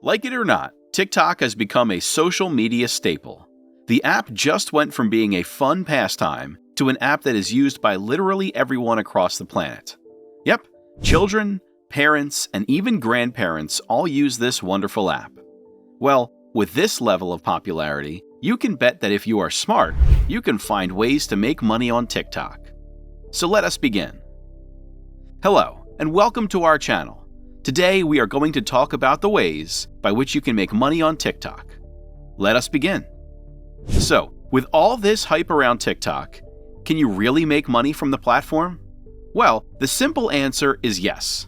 Like it or not, TikTok has become a social media staple. The app just went from being a fun pastime to an app that is used by literally everyone across the planet. Yep, children, parents, and even grandparents all use this wonderful app. Well, with this level of popularity, you can bet that if you are smart, you can find ways to make money on TikTok. So let us begin. Hello, and welcome to our channel. Today we are going to talk about the ways by which you can make money on TikTok. Let us begin. So, with all this hype around TikTok, can you really make money from the platform? Well, the simple answer is yes.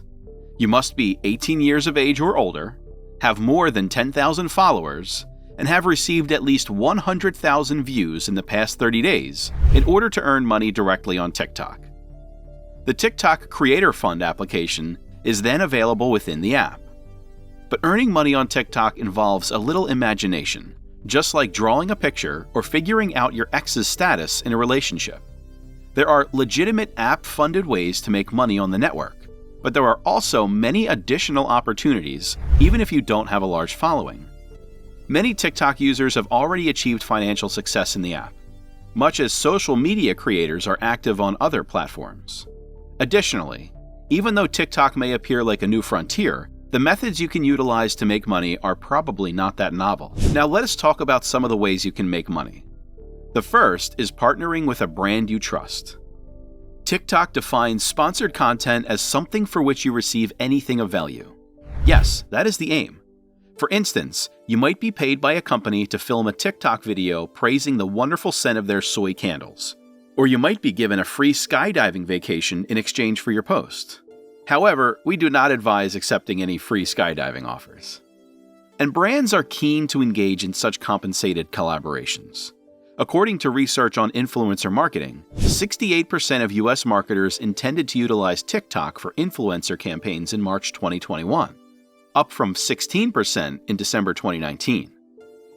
You must be 18 years of age or older, have more than 10,000 followers, and have received at least 100,000 views in the past 30 days in order to earn money directly on TikTok. The TikTok Creator Fund application is then available within the app. But earning money on TikTok involves a little imagination, just like drawing a picture or figuring out your ex's status in a relationship. There are legitimate app-funded ways to make money on the network, but there are also many additional opportunities even if you don't have a large following. Many TikTok users have already achieved financial success in the app, much as social media creators are active on other platforms. Additionally, even though TikTok may appear like a new frontier, the methods you can utilize to make money are probably not that novel. Now let us talk about some of the ways you can make money. The first is partnering with a brand you trust. TikTok defines sponsored content as something for which you receive anything of value. Yes, that is the aim. For instance, you might be paid by a company to film a TikTok video praising the wonderful scent of their soy candles. Or you might be given a free skydiving vacation in exchange for your post. However, we do not advise accepting any free skydiving offers. And brands are keen to engage in such compensated collaborations. According to research on influencer marketing, 68% of US marketers intended to utilize TikTok for influencer campaigns in March 2021, up from 16% in December 2019.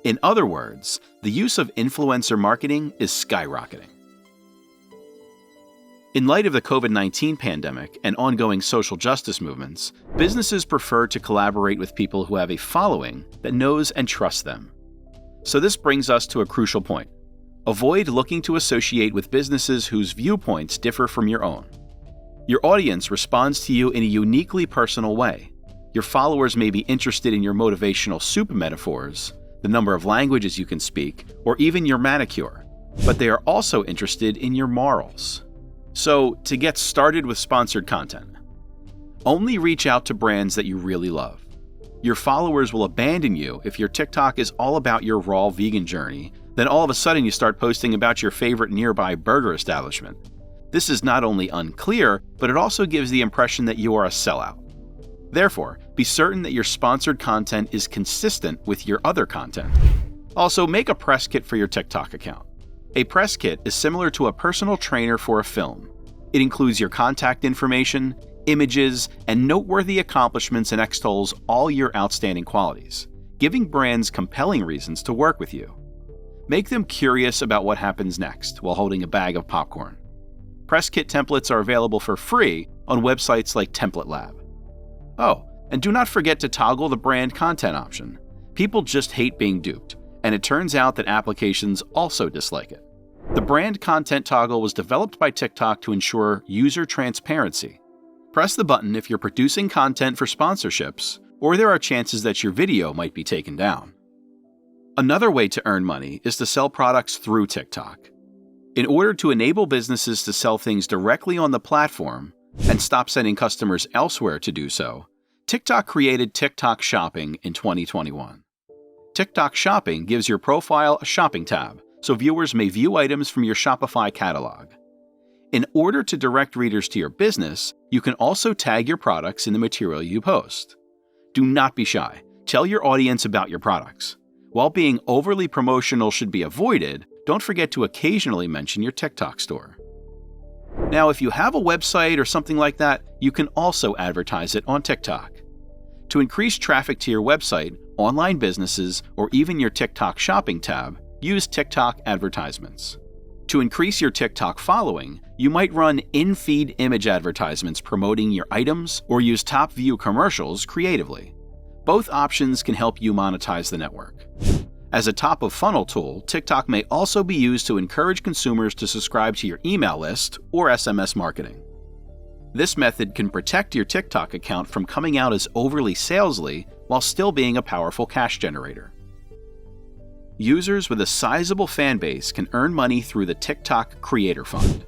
In other words, the use of influencer marketing is skyrocketing. In light of the COVID-19 pandemic and ongoing social justice movements, businesses prefer to collaborate with people who have a following that knows and trusts them. So this brings us to a crucial point. Avoid looking to associate with businesses whose viewpoints differ from your own. Your audience responds to you in a uniquely personal way. Your followers may be interested in your motivational soup metaphors, the number of languages you can speak, or even your manicure, but they are also interested in your morals. So, to get started with sponsored content, only reach out to brands that you really love. Your followers will abandon you if your TikTok is all about your raw vegan journey, then all of a sudden you start posting about your favorite nearby burger establishment. This is not only unclear, but it also gives the impression that you are a sellout. Therefore, be certain that your sponsored content is consistent with your other content. Also, make a press kit for your TikTok account. A press kit is similar to a personal trainer for a film. It includes your contact information, images, and noteworthy accomplishments and extols all your outstanding qualities, giving brands compelling reasons to work with you. Make them curious about what happens next while holding a bag of popcorn. Press kit templates are available for free on websites like Template Lab. Oh, and do not forget to toggle the brand content option. People just hate being duped, and it turns out that applications also dislike it. The brand content toggle was developed by TikTok to ensure user transparency. Press the button if you're producing content for sponsorships, or there are chances that your video might be taken down. Another way to earn money is to sell products through TikTok. In order to enable businesses to sell things directly on the platform and stop sending customers elsewhere to do so, TikTok created TikTok Shopping in 2021. TikTok Shopping gives your profile a shopping tab, so viewers may view items from your Shopify catalog. In order to direct readers to your business, you can also tag your products in the material you post. Do not be shy. Tell your audience about your products. While being overly promotional should be avoided, don't forget to occasionally mention your TikTok store. Now, if you have a website or something like that, you can also advertise it on TikTok. To increase traffic to your website, online businesses, or even your TikTok Shopping tab, use TikTok advertisements. To increase your TikTok following, you might run in-feed image advertisements promoting your items or use top view commercials creatively. Both options can help you monetize the network. As a top-of-funnel tool, TikTok may also be used to encourage consumers to subscribe to your email list or SMS marketing. This method can protect your TikTok account from coming out as overly salesy while still being a powerful cash generator. Users with a sizable fan base can earn money through the TikTok Creator Fund.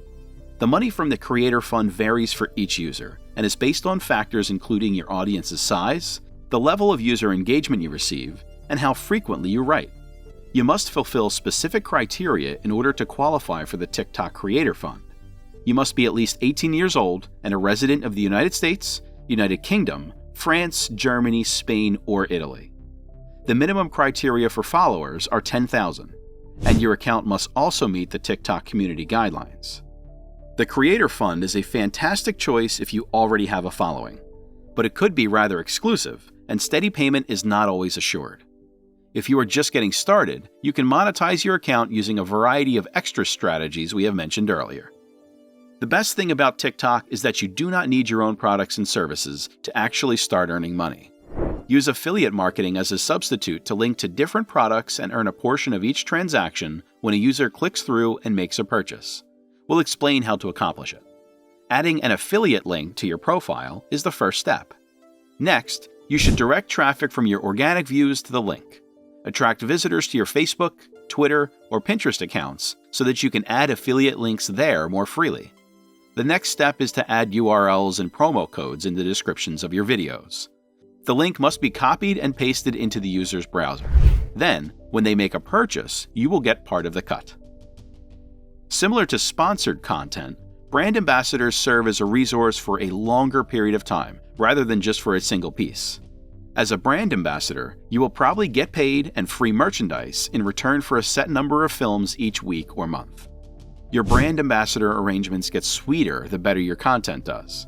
The money from the Creator Fund varies for each user and is based on factors including your audience's size, the level of user engagement you receive, and how frequently you write. You must fulfill specific criteria in order to qualify for the TikTok Creator Fund. You must be at least 18 years old and a resident of the United States, United Kingdom, France, Germany, Spain, or Italy. The minimum criteria for followers are 10,000, and your account must also meet the TikTok community guidelines. The Creator Fund is a fantastic choice if you already have a following, but it could be rather exclusive, and steady payment is not always assured. If you are just getting started, you can monetize your account using a variety of extra strategies we have mentioned earlier. The best thing about TikTok is that you do not need your own products and services to actually start earning money. Use affiliate marketing as a substitute to link to different products and earn a portion of each transaction when a user clicks through and makes a purchase. We'll explain how to accomplish it. Adding an affiliate link to your profile is the first step. Next, you should direct traffic from your organic views to the link. Attract visitors to your Facebook, Twitter, or Pinterest accounts so that you can add affiliate links there more freely. The next step is to add URLs and promo codes in the descriptions of your videos. The link must be copied and pasted into the user's browser. Then, when they make a purchase, you will get part of the cut. Similar to sponsored content, brand ambassadors serve as a resource for a longer period of time, rather than just for a single piece. As a brand ambassador, you will probably get paid and free merchandise in return for a set number of films each week or month. Your brand ambassador arrangements get sweeter the better your content does.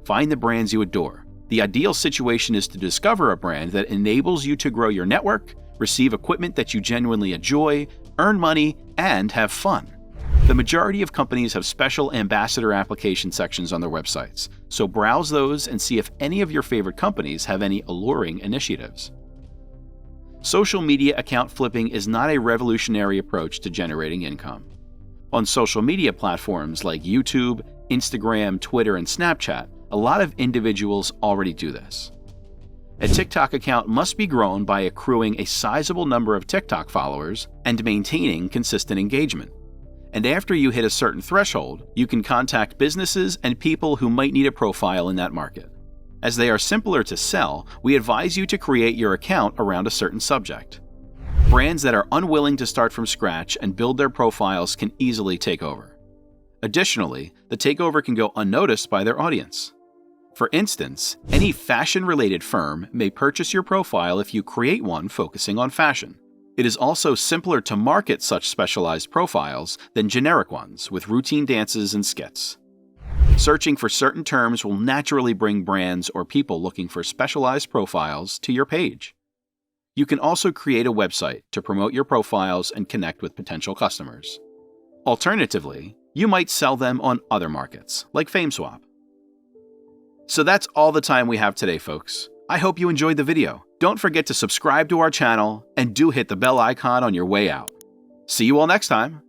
Find the brands you adore. The ideal situation is to discover a brand that enables you to grow your network, receive equipment that you genuinely enjoy, earn money, and have fun. The majority of companies have special ambassador application sections on their websites, so browse those and see if any of your favorite companies have any alluring initiatives. Social media account flipping is not a revolutionary approach to generating income. On social media platforms like YouTube, Instagram, Twitter, and Snapchat, a lot of individuals already do this. A TikTok account must be grown by accruing a sizable number of TikTok followers and maintaining consistent engagement. And after you hit a certain threshold, you can contact businesses and people who might need a profile in that market. As they are simpler to sell, we advise you to create your account around a certain subject. Brands that are unwilling to start from scratch and build their profiles can easily take over. Additionally, the takeover can go unnoticed by their audience. For instance, any fashion-related firm may purchase your profile if you create one focusing on fashion. It is also simpler to market such specialized profiles than generic ones with routine dances and skits. Searching for certain terms will naturally bring brands or people looking for specialized profiles to your page. You can also create a website to promote your profiles and connect with potential customers. Alternatively, you might sell them on other markets, like FameSwap. So that's all the time we have today, folks. I hope you enjoyed the video. Don't forget to subscribe to our channel and do hit the bell icon on your way out. See you all next time.